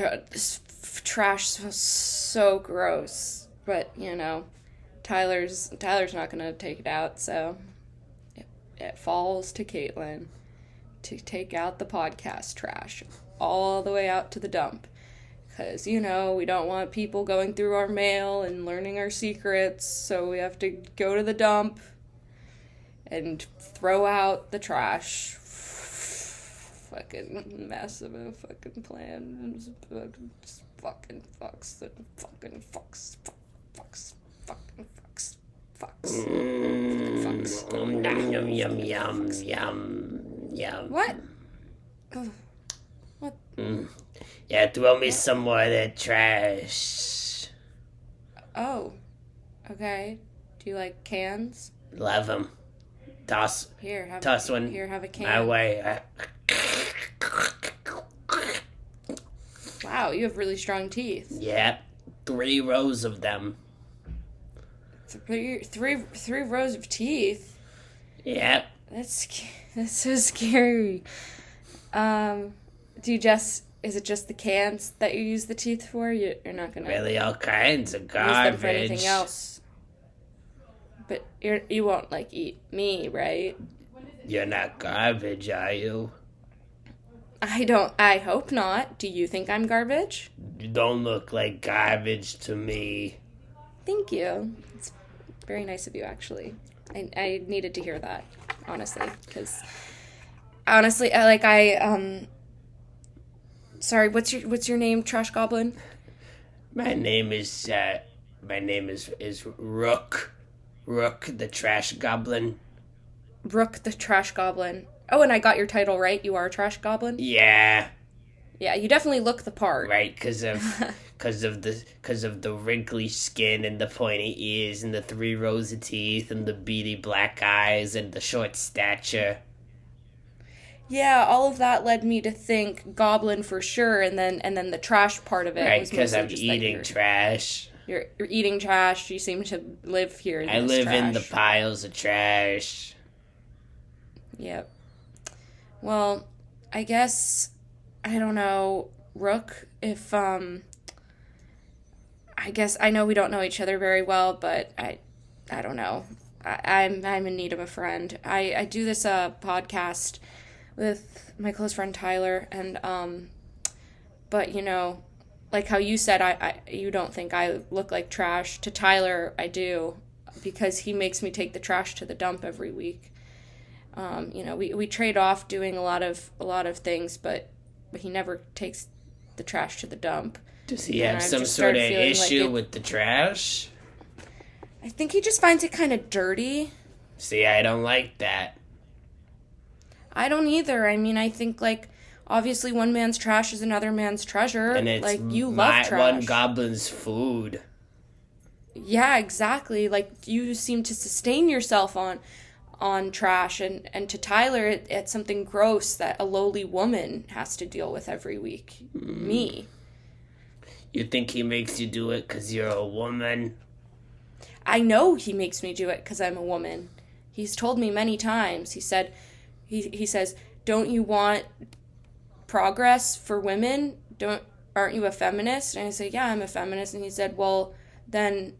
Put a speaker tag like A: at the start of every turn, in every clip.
A: God, this trash smells so gross. But, Tyler's not going to take it out, so it falls to Caitlin to take out the podcast trash all the way out to the dump. Because, we don't want people going through our mail and learning our secrets, so we have to go to the dump and throw out the trash. Fucking mess of a fucking plan. Fucking fucks. Fucking fucks. Fucks. Fucking fucks. Fucks. Fucking fucks.
B: Yum, yum, yum, yum, yum.
A: What? What?
B: Yeah, throw me some more of that trash.
A: Oh. Okay. Do you like cans?
B: Love them. Toss one.
A: Here, have a can.
B: My way.
A: Wow, you have really strong teeth.
B: Yep. 3 rows of them.
A: Three rows of teeth?
B: Yep.
A: That's so scary. Is it just the cans that you use the teeth for? You're not gonna
B: Really all kinds of garbage.
A: use them for anything else. But you won't eat me, right?
B: You're not garbage, are you?
A: I hope not. Do you think I'm garbage?
B: You don't look like garbage to me.
A: Thank you. It's very nice of you, actually. I needed to hear that, honestly, because honestly, sorry, what's your name, Trash Goblin?
B: My name is Rook. Rook the Trash Goblin.
A: Rook the Trash Goblin. Oh, and I got your title right. You are a Trash Goblin?
B: Yeah.
A: Yeah, you definitely look the part.
B: Right, because of the wrinkly skin and the pointy ears and the 3 rows of teeth and the beady black eyes and the short stature.
A: Yeah, all of that led me to think goblin for sure, and then the trash part of it.
B: Right,
A: was
B: because I'm
A: just
B: eating trash.
A: You're eating trash. You seem to live here.
B: I live in the piles of trash.
A: Yep. Well, I guess I don't know, Rook. If I guess I know we don't know each other very well, but I don't know. I'm in need of a friend. I do this podcast with my close friend Tyler, and but like how you said, you don't think I look like trash. To Tyler, I do, because he makes me take the trash to the dump every week. We trade off doing a lot of things, but he never takes the trash to the dump.
B: Does he have some sort of issue with the trash?
A: I think he just finds it kind of dirty.
B: See, I don't like that.
A: I don't either. I mean, I think, obviously one man's trash is another man's treasure.
B: And it's
A: you love trash.
B: one goblin's food.
A: Yeah, exactly. You seem to sustain yourself on trash, and to Tyler, it's something gross that a lowly woman has to deal with every week. Me.
B: You think he makes you do it because you're a woman?
A: I know he makes me do it because I'm a woman. He's told me many times. He said, he says, "Don't you want progress for women? Aren't you a feminist?" And I say, "Yeah, I'm a feminist." And he said, "Well, then,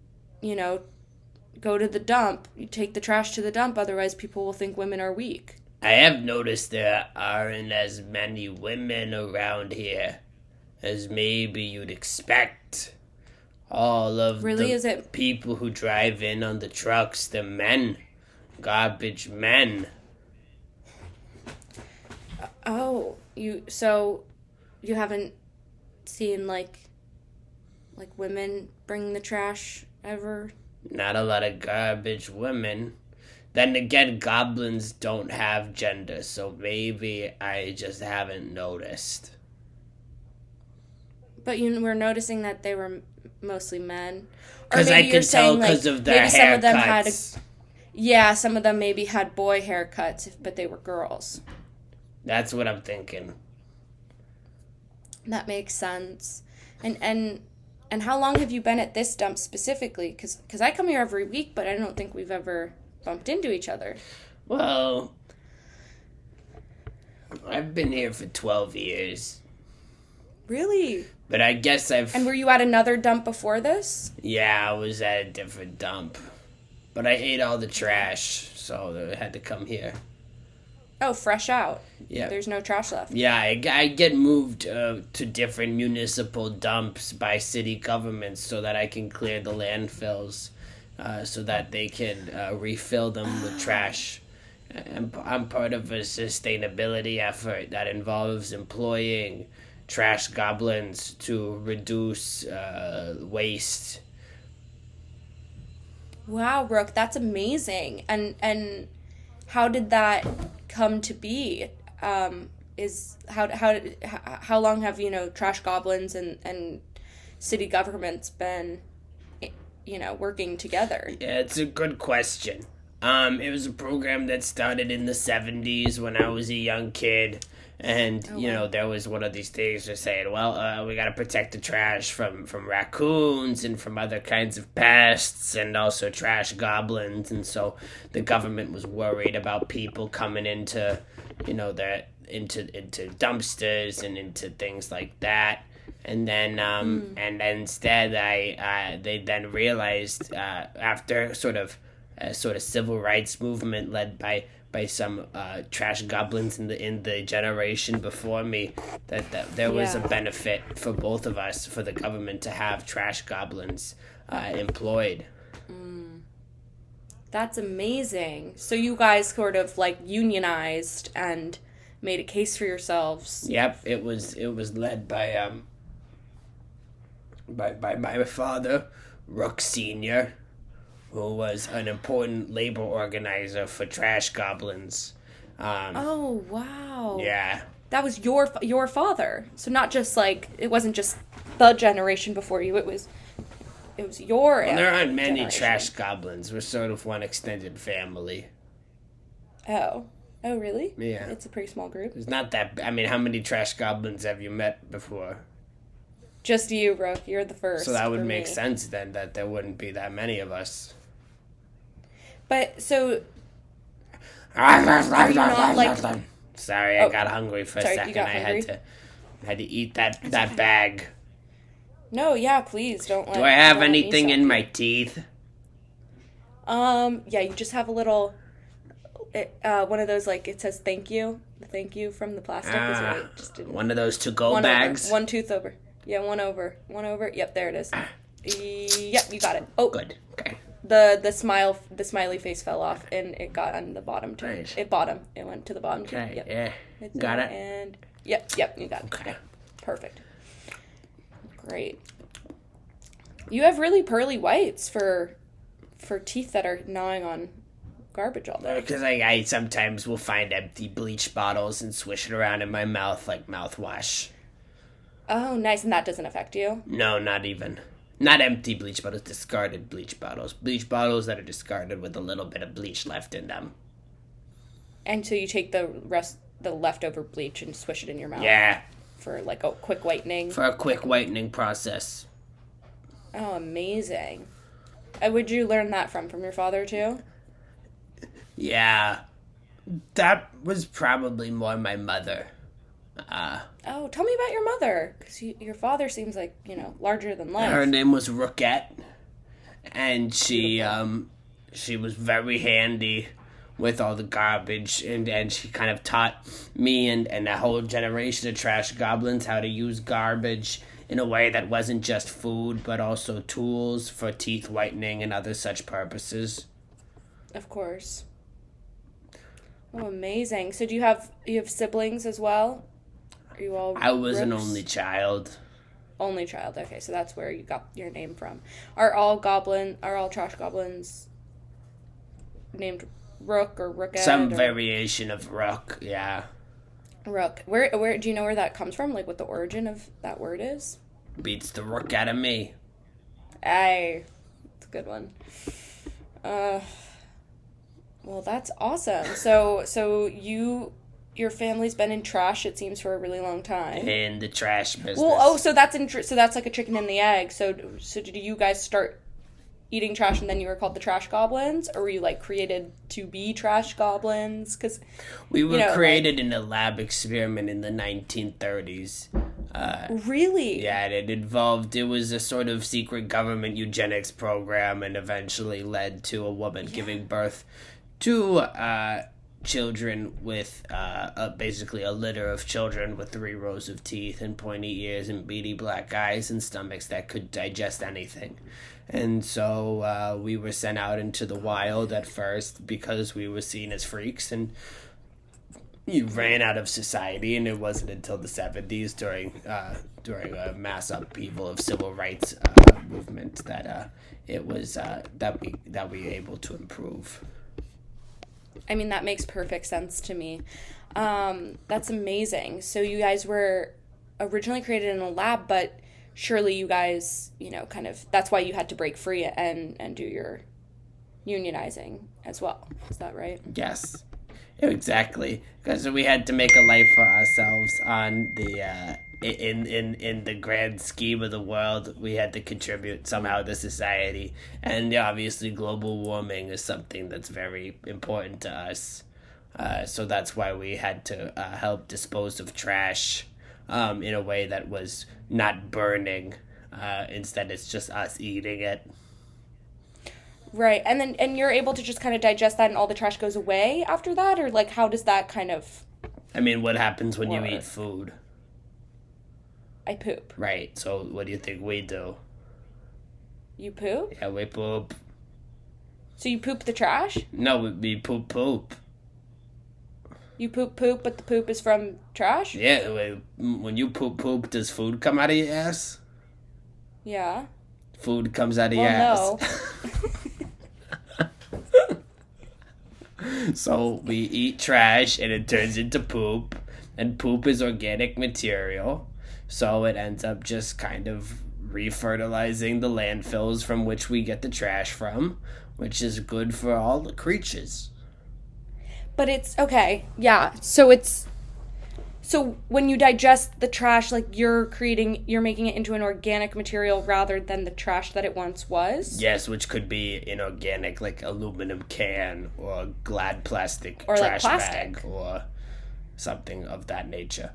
A: go to the dump. You take the trash to the dump, otherwise people will think women are weak."
B: I have noticed there aren't as many women around here as maybe you'd expect. All of the people who drive in on the trucks, they're men. Garbage men.
A: Oh, you haven't seen women bring the trash ever?
B: Not a lot of garbage women. Then again, goblins don't have gender, so maybe I just haven't noticed.
A: But you were noticing that they were mostly men?
B: Because I can tell because of their haircuts.
A: Some of them maybe had boy haircuts, but they were girls.
B: That's what I'm thinking.
A: That makes sense. And how long have you been at this dump specifically? Because I come here every week, but I don't think we've ever bumped into each other.
B: Well, I've been here for 12 years.
A: Really?
B: But I guess
A: And were you at another dump before this?
B: Yeah, I was at a different dump. But I ate all the trash, so I had to come here.
A: Oh, fresh out.
B: Yeah.
A: There's no trash left.
B: Yeah, I get moved to different municipal dumps by city governments so that I can clear the landfills, so that they can refill them with trash. I'm part of a sustainability effort that involves employing trash goblins to reduce waste.
A: Wow, Rook, that's amazing. And how did that come to be? How long have trash goblins and city governments been working together?
B: Yeah, it's a good question. It was a program that started in the 70s when I was a young kid. And, there was one of these things just saying, well, we got to protect the trash from raccoons and from other kinds of pests and also trash goblins. And so the government was worried about people coming into, into dumpsters and into things like that. And then, and instead, they then realized after sort of civil rights movement led by some trash goblins in the generation before me, that there was a benefit for both of us, for the government to have trash goblins employed.
A: That's amazing. So you guys sort of like unionized and made a case for yourselves.
B: Yep, it was led by my father, Rook Senior, who was an important labor organizer for trash goblins.
A: Oh, wow.
B: Yeah.
A: That was your father. So not just like, it wasn't just the generation before you, it was your
B: there aren't many
A: generation.
B: Trash goblins. We're sort of one extended family.
A: Oh, really?
B: Yeah.
A: It's a pretty small group.
B: It's not that... I mean, how many trash goblins have you met before?
A: Just you, Rook. You're the first.
B: So that would make sense then, that there wouldn't be that many of us.
A: But, so... are you not like...
B: Sorry, I got hungry for a second.
A: You got hungry?
B: I had to eat that bag.
A: No, yeah, please don't let...
B: Do I have anything in my teeth?
A: Yeah, you just have a little... one of those, like, it says thank you. The thank you from the plastic is what it just didn't...
B: One of those to-go bags?
A: One tooth over. Yeah, one over. Yep, there it is. Yep, you got it. Oh,
B: good. Okay.
A: The smiley face fell off, and it got on the bottom too.
B: Nice.
A: It went to the bottom too.
B: Okay.
A: Yep.
B: Yeah. Got it.
A: And yep, you got it.
B: Okay.
A: Yeah, perfect. Great. You have really pearly whites for teeth that are gnawing on garbage all day.
B: Because I sometimes will find empty bleach bottles and swish it around in my mouth like mouthwash.
A: Oh, nice. And that doesn't affect you?
B: No, not even. Not empty bleach bottles, discarded bleach bottles. Bleach bottles that are discarded with a little bit of bleach left in them.
A: And so you take the leftover bleach and swish it in your mouth?
B: Yeah.
A: For like a quick whitening?
B: For a quick whitening process.
A: Oh, amazing. Would you learn that from your father too?
B: Yeah. That was probably more my mother.
A: Oh, tell me about your mother, because your father seems like, larger than life.
B: Her name was Rookette, and she was very handy with all the garbage, and she kind of taught me and a whole generation of trash goblins how to use garbage in a way that wasn't just food, but also tools for teeth whitening and other such purposes.
A: Of course. Oh, amazing. So do you have siblings as well? Are you all
B: I was
A: Rooks?
B: an only child.
A: Only child. Okay, so that's where you got your name from. Are all trash goblins named Rook or Rookette?
B: Some variation of Rook, yeah.
A: Rook. Where do you know where that comes from? Like what the origin of that word is?
B: Beats the Rook out of me.
A: Aye. It's a good one. Well, that's awesome. So your family's been in trash, it seems, for a really long time.
B: In the trash business.
A: Well, so that's like a chicken and the egg. So did you guys start eating trash and then you were called the Trash Goblins, or were you like created to be trash goblins? Because
B: we were created in a lab experiment in the 1930s.
A: Really?
B: Yeah, it was a sort of secret government eugenics program, and eventually led to a woman giving birth to children with basically a litter of children with 3 rows of teeth and pointy ears and beady black eyes and stomachs that could digest anything. And so we were sent out into the wild at first because we were seen as freaks, and you ran out of society. And it wasn't until the 70s during a mass upheaval of civil rights movement that it was that we were able to improve.
A: I mean, that makes perfect sense to me. That's amazing. So you guys were originally created in a lab, but surely you guys, kind of, that's why you had to break free and do your unionizing as well. Is that right?
B: Yes, exactly. Because we had to make a life for ourselves on the in the grand scheme of the world. We had to contribute somehow to society, and obviously global warming is something that's very important to us. So that's why we had to help dispose of trash in a way that was not burning. Instead, it's just us eating it.
A: Right, and you're able to just kind of digest that, and all the trash goes away after that, or like how does that kind of?
B: I mean, what happens when you eat food?
A: I poop.
B: Right. So what do you think we do?
A: You poop?
B: Yeah, we poop.
A: So you poop the trash?
B: No, we poop.
A: You poop, but the poop is from trash?
B: Yeah, when you poop, does food come out of your ass?
A: Yeah.
B: Food comes out of your ass.
A: No.
B: So we eat trash and it turns into poop, and poop is organic material, so it ends up just kind of refertilizing the landfills from which we get the trash from, which is good for all the creatures.
A: But it's okay, yeah. So when you digest the trash, like you're making it into an organic material rather than the trash that it once was?
B: Yes, which could be inorganic, like aluminum can or Glad plastic
A: or
B: trash
A: like
B: bag or something of that nature.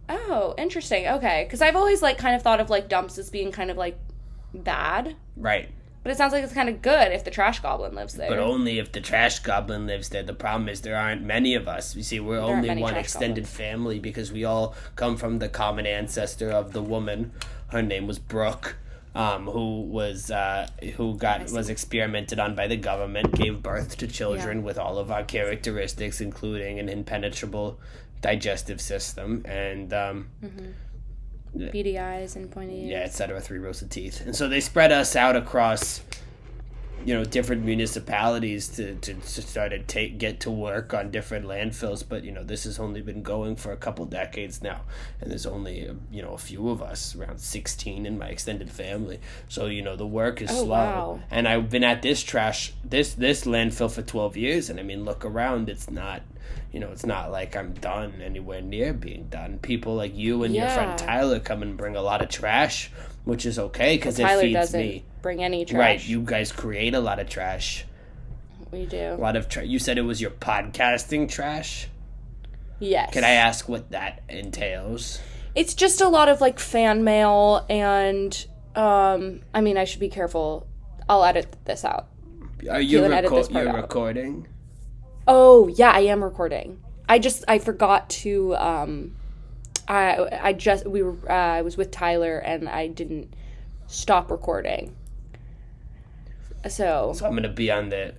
A: Oh, interesting. Okay, because I've always kind of thought of dumps as being kind of bad.
B: Right.
A: But it sounds like it's kind of good if the trash goblin lives there.
B: But only if the trash goblin lives there. The problem is there aren't many of us. You see, we're only one extended family because we all come from the common ancestor of the woman. Her name was Brooke, who was experimented on by the government, gave birth to children with all of our characteristics, including an impenetrable digestive system and
A: beady eyes and pointy ears.
B: Yeah, etc. 3 rows of teeth. And so they spread us out across, different municipalities to start to get to work on different landfills. But, this has only been going for a couple decades now. And there's only, a few of us, around 16 in my extended family. So, the work is slow. Wow. And I've been at this landfill for 12 years. And, I mean, look around. It's not... it's not like I'm done anywhere near being done. People like you and your friend Tyler come and bring a lot of trash, which is okay because it feeds
A: doesn't
B: me.
A: Bring any trash.
B: Right, you guys create a lot of trash.
A: We do.
B: A lot of trash. You said it was your podcasting trash?
A: Yes.
B: Can I ask what that entails?
A: It's just a lot of fan mail and I mean, I should be careful. I'll edit this out.
B: Are you recording?
A: Oh, yeah, I am recording. I forgot to, I was with Tyler and I didn't stop recording. So
B: I'm going to be on the,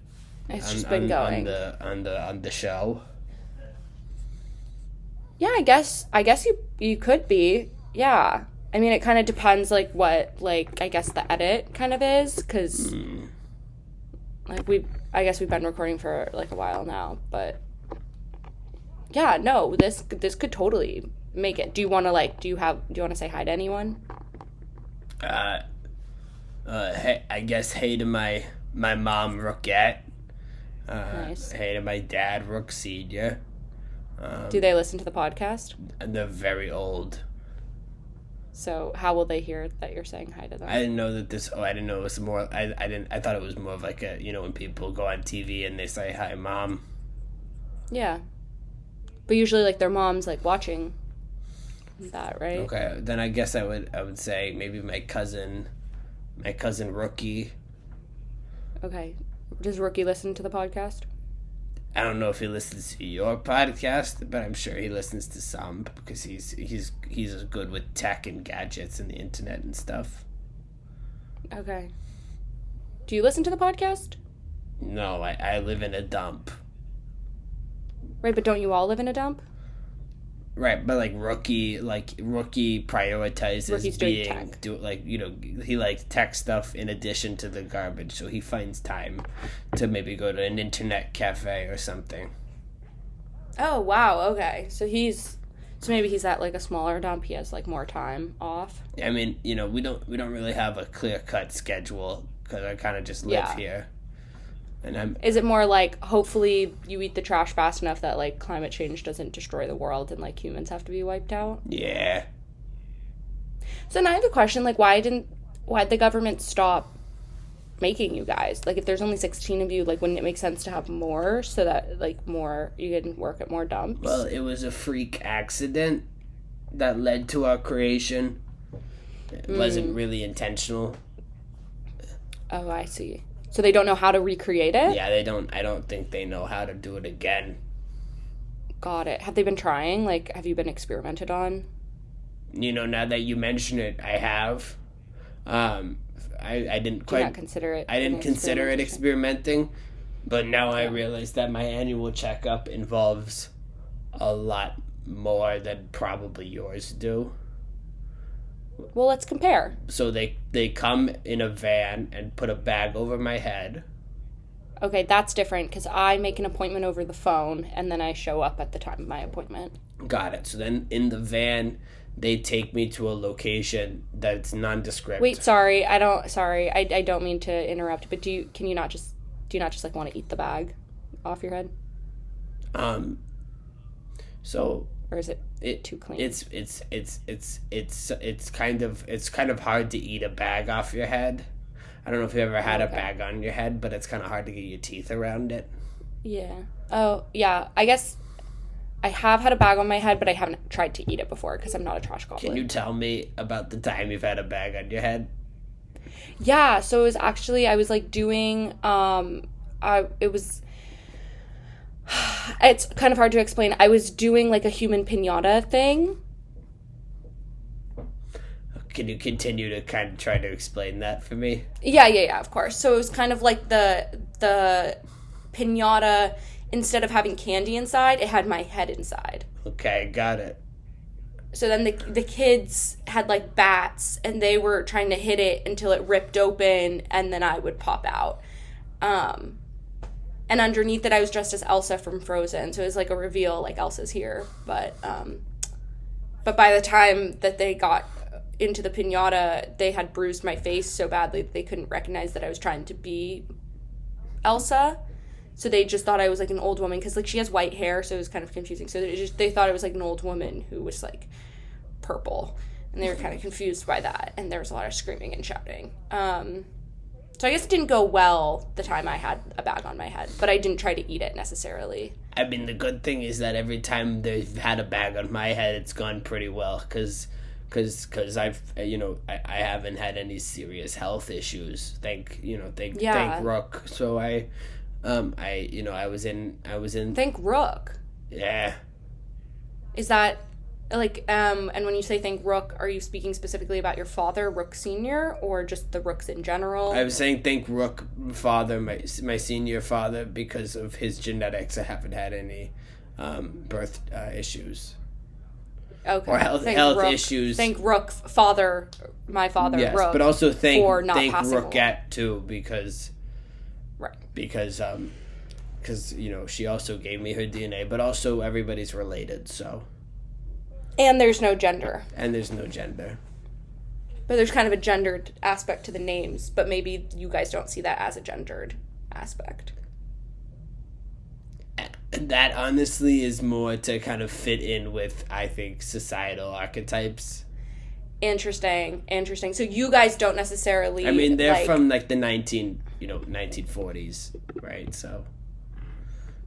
A: it's just been going.
B: On the show.
A: Yeah, I guess you could be. Yeah. I mean, it kind of depends, what, I guess the edit kind of is, because, I guess we've been recording for, a while now, but, yeah, no, this could totally make it. Do you want to, do you want to say hi to anyone?
B: Hey, I guess hey to my mom, Rookette.
A: Nice.
B: Hey to my dad, Rook Senior.
A: Do they listen to the podcast?
B: They're very old.
A: So how will they hear that you're saying hi to them?
B: I didn't know that I didn't know it was more. I thought it was more of a when people go on TV and they say hi, Mom.
A: Yeah, but usually their mom's watching. that, right?
B: Okay, then I guess I would say maybe my cousin Rookie.
A: Okay. Does Rookie listen to the podcast?
B: I don't know if he listens to your podcast, but I'm sure he listens to some because he's good with tech and gadgets and the internet and stuff.
A: Okay. Do you listen to the podcast?
B: No, I live in a dump.
A: Right, but don't you all live in a dump?
B: Right, but Rookie prioritizes
A: Rookie's doing tech.
B: He likes tech stuff in addition to the garbage, so he finds time to maybe go to an internet cafe or something.
A: Oh, wow, okay. So maybe he's at a smaller dump, he has more time off.
B: I mean, we don't really have a clear-cut schedule because I kind of just live here. And
A: Is it more hopefully you eat the trash fast enough that climate change doesn't destroy the world and humans have to be wiped out?
B: Yeah.
A: So now I have a question, why'd the government stop making you guys? If there's only 16 of you, wouldn't it make sense to have more so that more you can work at more dumps?
B: Well, it was a freak accident that led to our creation. It wasn't really intentional.
A: Oh, I see. So they don't know how to recreate it?
B: Yeah, they don't. I don't think they know how to do it again.
A: Got it. Have they been trying? Have you been experimented on?
B: Now that you mention it, I have. I didn't quite...
A: Do not consider it...
B: I didn't consider it experimenting, but now I realize that my annual checkup involves a lot more than probably yours do.
A: Well, let's compare.
B: So they come in a van and put a bag over my head.
A: Okay, that's different because I make an appointment over the phone and then I show up at the time of my appointment.
B: Got it. So then in the van, they take me to a location that's nondescript.
A: Wait, sorry. I don't mean to interrupt, but do you not just want to eat the bag off your head?
B: So...
A: Or is it too clean?
B: It's kind of hard to eat a bag off your head. I don't know if you ever had a bag on your head, but it's kind of hard to get your teeth around it.
A: Yeah. Oh, yeah. I guess I have had a bag on my head, but I haven't tried to eat it before because I'm not a trash goblin.
B: Can you tell me about the time you've had a bag on your head?
A: Yeah. So it was actually I was doing it's kind of hard to explain. I was doing a human piñata thing.
B: Can you continue to kind of try to explain that for me?
A: Yeah, of course. So it was kind of the piñata, instead of having candy inside, it had my head inside.
B: Okay, got it.
A: So then the kids had bats and they were trying to hit it until it ripped open and then I would pop out. And underneath it, I was dressed as Elsa from Frozen. So it was a reveal, Elsa's here. But by the time that they got into the piñata, they had bruised my face so badly that they couldn't recognize that I was trying to be Elsa. So they just thought I was an old woman because she has white hair, so it was kind of confusing. So they thought I was an old woman who was purple. And they were kind of confused by that. And there was a lot of screaming and shouting. So I guess it didn't go well the time I had a bag on my head, but I didn't try to eat it necessarily.
B: I mean, the good thing is that every time they've had a bag on my head, it's gone pretty well because I've I haven't had any serious health issues. Thank Rook. So I was in.
A: Thank Rook.
B: Yeah.
A: Is that and when you say thank Rook, are you speaking specifically about your father, Rook Sr., or just the Rooks in general?
B: I was saying thank Rook father, my senior father, because of his genetics. I haven't had any birth issues.
A: Okay.
B: Or health
A: Rook,
B: issues.
A: Thank Rook father, my father,
B: yes,
A: Rook.
B: But also thank
A: passing
B: Rookette too, because
A: right.
B: Because she also gave me her DNA, but also everybody's related, so.
A: And there's no gender.
B: But
A: there's kind of a gendered aspect to the names, but maybe you guys don't see that as a gendered aspect.
B: That honestly is more to kind of fit in with, I think, societal archetypes.
A: Interesting. So you guys don't necessarily...
B: I mean, they're from the 1940s, right? So...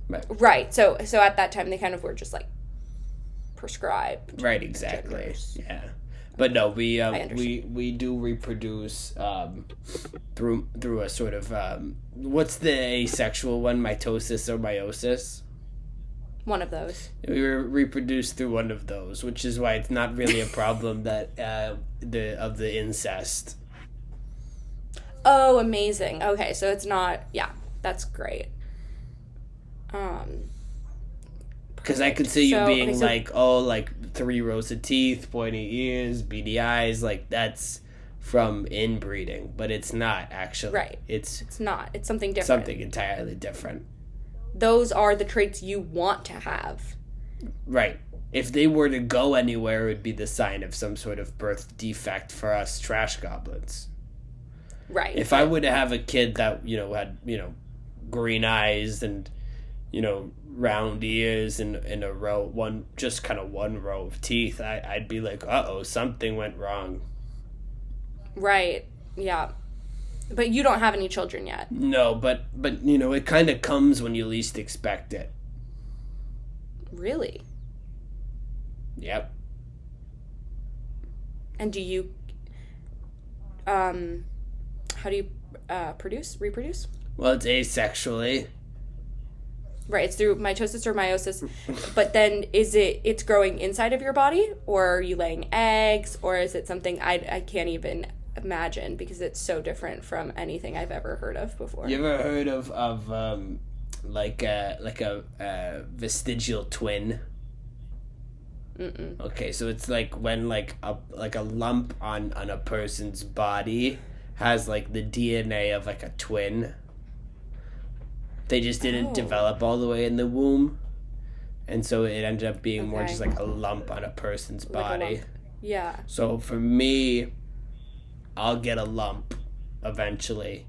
A: Right. So at that time, they kind of were just prescribed.
B: Right, exactly. Genders. Yeah. But no, we do reproduce through a sort of what's the asexual one, mitosis or meiosis?
A: One of those.
B: We reproduce through one of those, which is why it's not really a problem that the incest.
A: Oh, amazing. Okay, so it's not. Yeah, that's great.
B: Because I could see you being like 3 rows of teeth, pointy ears, beady eyes, like that's from inbreeding, but it's not actually.
A: Right. It's not. It's something different.
B: Something entirely different.
A: Those are the traits you want to have.
B: Right. If they were to go anywhere, it would be the sign of some sort of birth defect for us trash goblins.
A: Right.
B: If I were to have a kid that, had, green eyes and, round ears and a row, one row of teeth, I'd be like, uh-oh, something went wrong.
A: Right. Yeah. But you don't have any children yet.
B: No, but it kind of comes when you least expect it.
A: Really?
B: Yep.
A: And do you how do you reproduce?
B: Well, it's asexually.
A: Right, it's through mitosis or meiosis. But then it's growing inside of your body, or are you laying eggs, or is it something I can't even imagine because it's so different from anything I've ever heard of before.
B: You ever heard of like a vestigial twin?
A: Mm-mm.
B: Okay, so it's like when like a lump on a person's body has like the DNA of like a twin. They just didn't develop all the way in the womb, and so it ended up being more just like a lump on a person's body.
A: Yeah.
B: So for me, I'll get a lump eventually.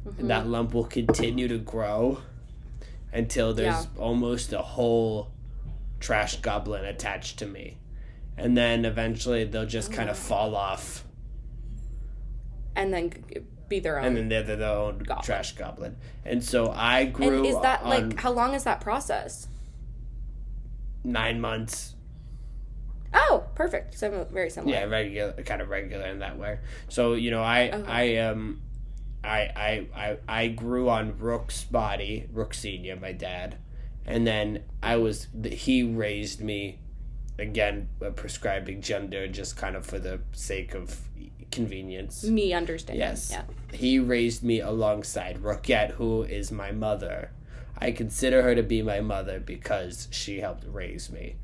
B: Mm-hmm. And that lump will continue to grow until there's almost a whole trash goblin attached to me. And then eventually they'll just kind of fall off.
A: And then be their own.
B: And then they're their own goblin. Trash goblin. And so I grew.
A: And is that how long is that process?
B: 9 months.
A: Oh, perfect. So very similar.
B: Yeah, kind of regular in that way. So I grew on Rook's body, Rook Senior, my dad, and then he raised me, again, prescribing gender just kind of for the sake of convenience.
A: Me understanding.
B: Yes.
A: Yeah.
B: He raised me alongside Rookette, who is my mother. I consider her to be my mother because she helped raise me.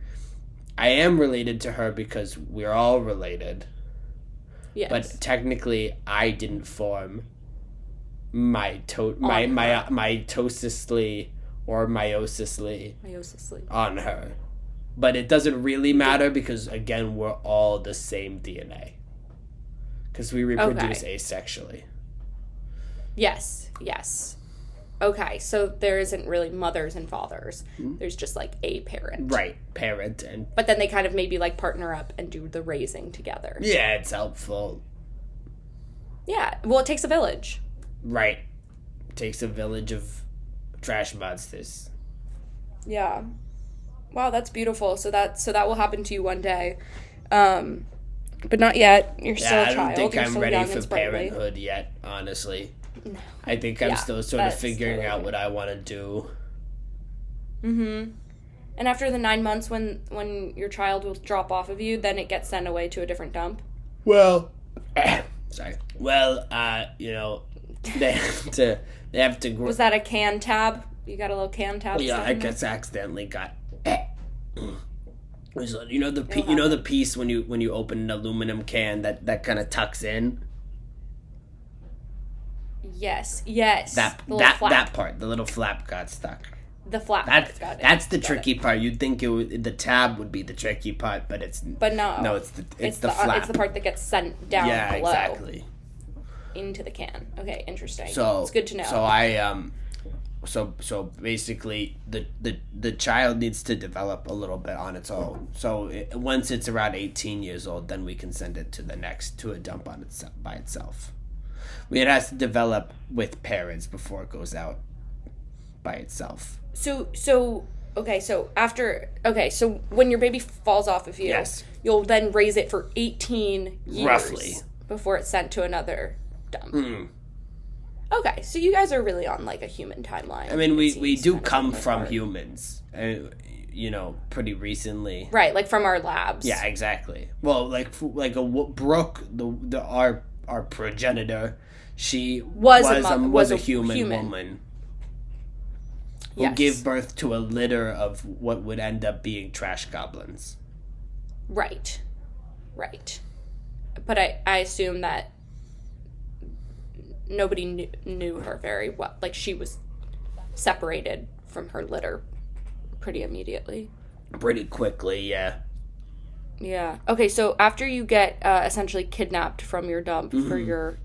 B: I am related to her because we're all related.
A: Yes.
B: But technically, I didn't form mitosisly or meiosisly on her. But it doesn't really matter because, again, we're all the same DNA. Because we reproduce asexually.
A: Yes. Okay, so there isn't really mothers and fathers. Mm-hmm. There's just like a parent.
B: Right, parent.
A: But then they kind of maybe like partner up and do the raising together.
B: Yeah, it's helpful.
A: Yeah, well, it takes a village.
B: Right. It takes a village of trash monsters.
A: Yeah. Wow, that's beautiful. So that will happen to you one day. But not yet. You're still a child.
B: I don't think
A: I'm
B: ready for parenthood yet, honestly. No. I think I'm still sort of figuring out what I want to do.
A: Mm-hmm. And after the 9 months when your child will drop off of you, then it gets sent away to a different dump?
B: Well, sorry. Well, they have to grow.
A: Was that a can tab? You got a little can tab?
B: Yeah, I guess I accidentally got. The piece when you open an aluminum can that kind of tucks in.
A: Yes.
B: That part, the little flap got stuck.
A: The flap.
B: That's the tricky part. You'd think the tab would be the tricky part, but it's.
A: But no.
B: No, it's the flap.
A: It's the part that gets sent down below.
B: Yeah, exactly.
A: Into the can. Okay, interesting.
B: So
A: it's good to know.
B: So I So basically, the child needs to develop a little bit on its own. So once it's around 18 years old, then we can send it to a dump by itself. It has to develop with parents before it goes out by itself.
A: So so when your baby falls off of you,
B: yes,
A: you'll then raise it for 18 years.
B: Roughly.
A: Before it's sent to another dump. Okay, so you guys are really on, like, a human timeline.
B: I mean, we do come from humans, pretty recently.
A: Right, like from our labs.
B: Yeah, exactly. Well, Brooke, our progenitor, she was a human woman who gave birth to a litter of what would end up being trash goblins.
A: Right. But I assume that nobody knew her very well. Like, she was separated from her litter pretty immediately.
B: Pretty quickly, yeah.
A: Yeah. Okay, so after you get essentially kidnapped from your dump for your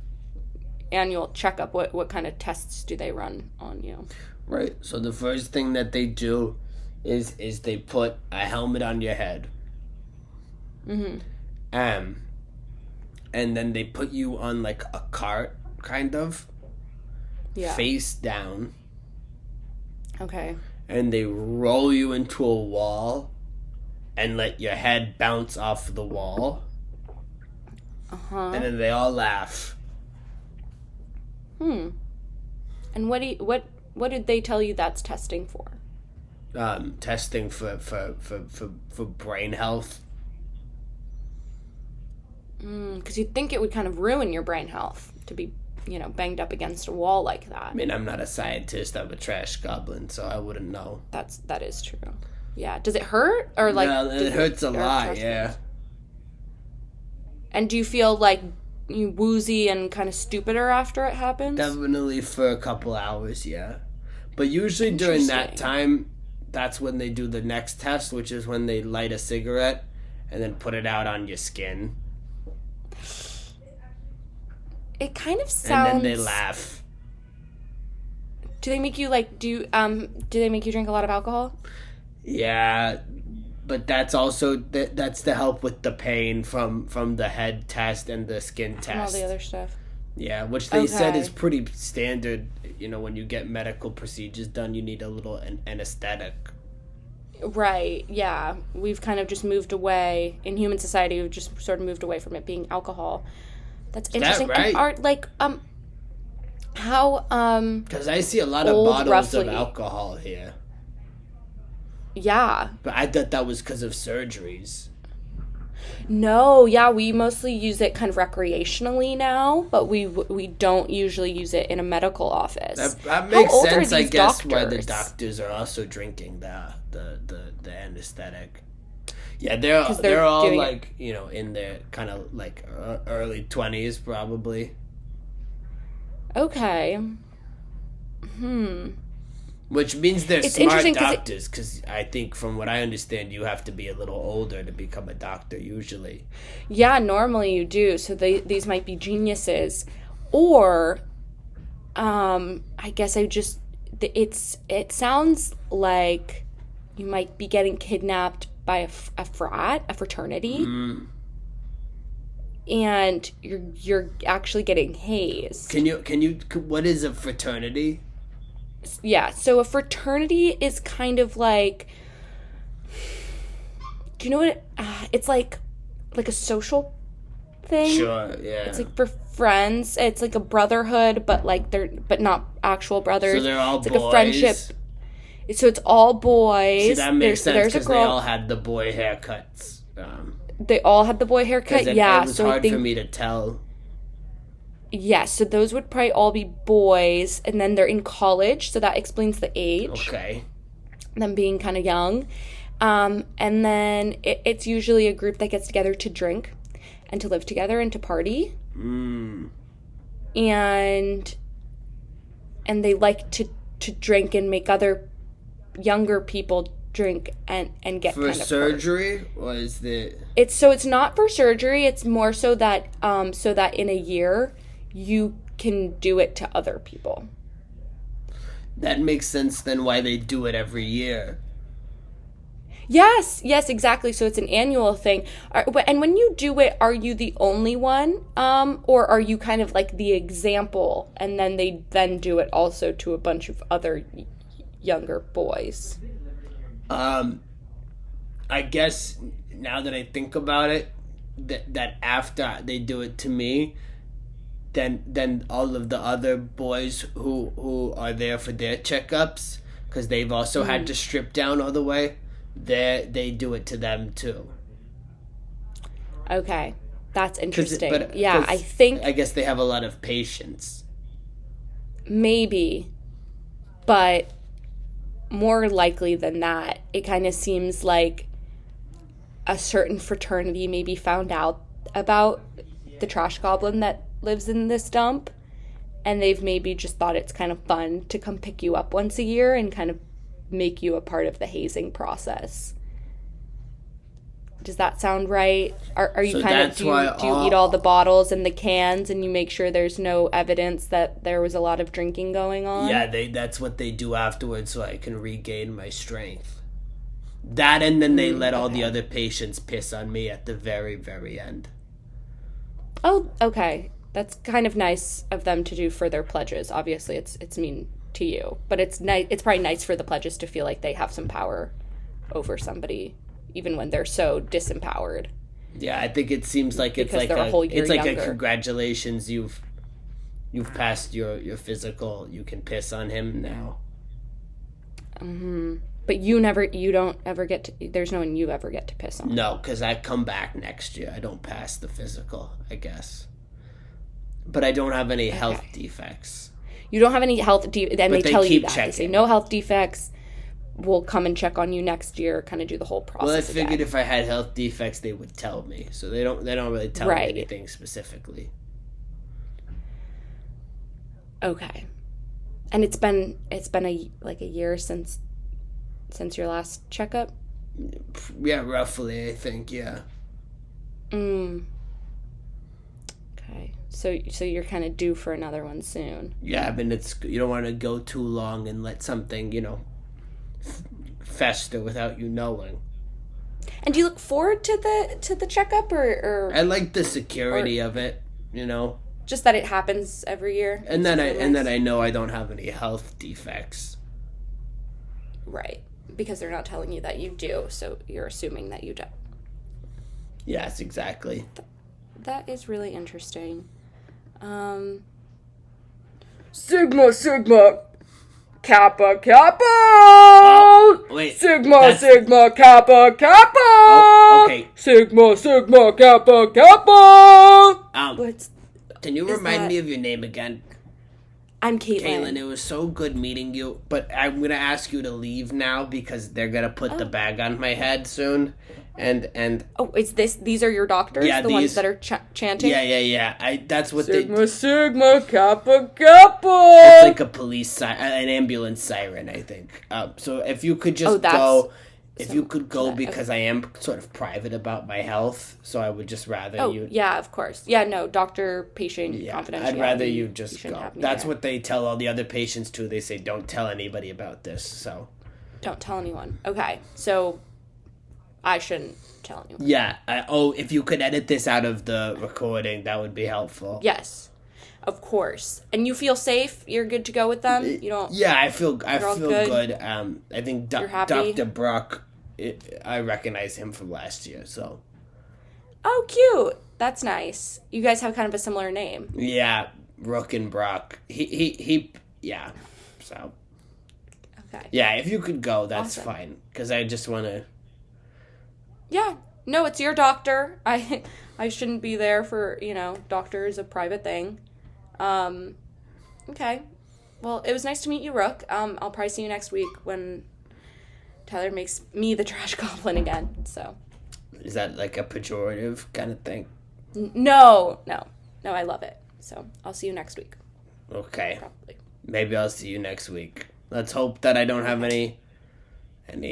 A: annual checkup, what kind of tests do they run on you?
B: Right. So the first thing that they do is they put a helmet on your head. And then they put you on, like, a cart, kind of. Yeah. Face down.
A: Okay.
B: And they roll you into a wall and let your head bounce off the wall. And then they all laugh.
A: And what did they tell you that's testing for?
B: Testing for brain health.
A: Because you'd think it would kind of ruin your brain health to be, banged up against a wall like that.
B: I mean, I'm not a scientist. I'm a trash goblin, so I wouldn't know.
A: That is true. Yeah. Does it hurt? Or, like...
B: No, it hurts a lot, yeah.
A: And do you feel, like, you woozy and kind of stupider after it happens?
B: Definitely for a couple hours, yeah. But usually during that time, that's when they do the next test, which is when they light a cigarette and then put it out on your skin.
A: It kind of sounds...
B: And then they laugh.
A: Do they make you, like, do they make you drink a lot of alcohol?
B: Yeah, but that's also, that's to help with the pain from the head test and the skin test.
A: And all the other stuff.
B: Yeah, which they said is pretty standard. When you get medical procedures done, you need a little anesthetic.
A: Right, yeah. We've kind of just moved away. In human society, we've just sort of moved away from it being alcohol. That's interesting.
B: Is that right?
A: And how,
B: because I see a lot of bottles of alcohol here.
A: Yeah.
B: But I thought that was because of surgeries.
A: No, yeah, we mostly use it kind of recreationally now, but we don't usually use it in a medical office.
B: That makes sense, I guess, why the doctors are also drinking the anesthetic. Yeah, they're all, like, in their kind of, like, early 20s, probably.
A: Okay.
B: Which means they're smart doctors, because I think, from what I understand, you have to be a little older to become a doctor, usually.
A: Yeah, normally you do. So these might be geniuses. Or, I guess it sounds like you might be getting kidnapped by a fraternity. And you're actually getting hazed.
B: What is a fraternity?
A: Yeah, so a fraternity is kind of like, do you know what it's like a social thing?
B: Sure, yeah.
A: It's like for friends. It's like a brotherhood, but but not actual brothers.
B: So they're all
A: it's
B: boys.
A: Like a friendship. So it's all boys.
B: See, that makes sense because they all had the boy haircuts.
A: They all had the boy haircut. Yeah,
B: it was hard for me to tell.
A: Yeah, so those would probably all be boys, and then they're in college, so that explains the age.
B: Okay.
A: Them being kind of young. And then it's usually a group that gets together to drink and to live together and to party. And they like to drink and make other younger people drink and get
B: for
A: kind of
B: surgery
A: hurt.
B: Or is the
A: it's not for surgery. It's more so that in a year you can do it to other people.
B: That makes sense then why they do it every year.
A: Yes, exactly. So it's an annual thing. And when you do it, are you the only one? Or are you kind of like the example, and then they then do it also to a bunch of other younger boys?
B: I guess now that I think about it, that after they do it to me, then all of the other boys who are there for their checkups, because they've also had to strip down all the way, they do it to them too.
A: Okay, that's interesting. I
B: guess they have a lot of patience.
A: Maybe, but more likely than that, it kind of seems like a certain fraternity maybe found out about the trash goblin that lives in this dump, and they've maybe just thought it's kind of fun to come pick you up once a year and kind of make you a part of the hazing process. Does that sound right? Are you do you eat all the bottles and the cans and you make sure there's no evidence that there was a lot of drinking going on?
B: Yeah, that's what they do afterwards, so I can regain my strength. That, and then they let all the other patients piss on me at the very, very end.
A: Oh, okay. That's kind of nice of them to do for their pledges. Obviously, it's mean to you, but it's nice. It's probably nice for the pledges to feel like they have some power over somebody, even when they're so disempowered.
B: Yeah, I think it seems like it's like a whole year younger. A congratulations, you've passed your physical. You can piss on him now.
A: But you don't ever get to. There's no one you ever get to piss on.
B: No, because I come back next year. I don't pass the physical, I guess. But I don't have any health defects.
A: You don't have any health defects, and they tell you that. They say no health defects. We'll come and check on you next year. Kind of do the whole process.
B: Well, I figured if I had health defects, they would tell me. So they don't really tell me anything specifically.
A: Okay, and it's been a year since your last checkup.
B: Yeah, roughly, I think. Yeah.
A: Okay, so you're kind of due for another one soon.
B: Yeah, I mean, you don't want to go too long and let something, fester without you knowing.
A: And do you look forward to the checkup, or
B: I like the security of it,
A: just that it happens every year.
B: And then I know I don't have any health defects.
A: Right, because they're not telling you that you do, so you're assuming that you do.
B: Yes, exactly.
A: That is really interesting.
C: Sigma, Kappa, Kappa!
B: Oh, wait.
C: Sigma, Kappa, Kappa!
B: Oh, okay.
C: Sigma, Kappa, Kappa!
B: Can you remind me of your name again?
A: I'm Caitlin.
B: Caitlin, it was so good meeting you, but I'm going to ask you to leave now because they're going to put the bag on my head soon. And
A: oh, these are your doctors? Yeah, the ones that are chanting?
B: Yeah. That's what
C: Sigma, Kappa, Kappa!
B: It's like a police an ambulance siren, I think. So if you could just go... If you could go, because I am sort of private about my health, so I would just rather you...
A: Oh, yeah, of course. Yeah, no, doctor-patient confidentiality.
B: I'd rather you just go. That's what they tell all the other patients, too. They say, don't tell anybody about this, so...
A: Don't tell anyone. Okay, so I shouldn't tell anyone.
B: Yeah. If you could edit this out of the recording, that would be helpful.
A: Yes. Of course. And you feel safe? You're good to go with them? You don't...
B: Yeah, I feel good. I think Dr. Brock... I recognize him from last year, so.
A: Oh, cute. That's nice. You guys have kind of a similar name.
B: Yeah, Rook and Brock. He yeah. So.
A: Okay.
B: Yeah, if you could go, that's fine. Because I just want to.
A: Yeah. No, it's your doctor. I shouldn't be there for, doctor is a private thing. Okay. Well, it was nice to meet you, Rook. I'll probably see you next week when Tyler makes me the trash goblin again, so.
B: Is that like a pejorative kind of thing?
A: No, I love it. So, I'll see you next week.
B: Okay. Probably. Maybe I'll see you next week. Let's hope that I don't have any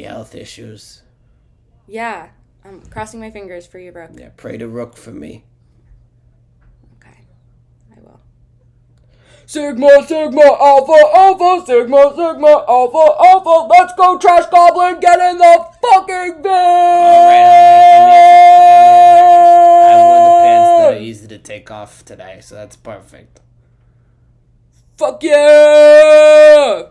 B: health issues.
A: Yeah, I'm crossing my fingers for you, Brooke.
B: Yeah, pray to Rook for me.
A: Okay, I will.
C: Sigma, Alpha, Sigma, Alpha, let's go, Trash Goblin, get in the fucking van!
B: I wore the pants that are easy to take off today, so that's perfect.
C: Fuck yeah!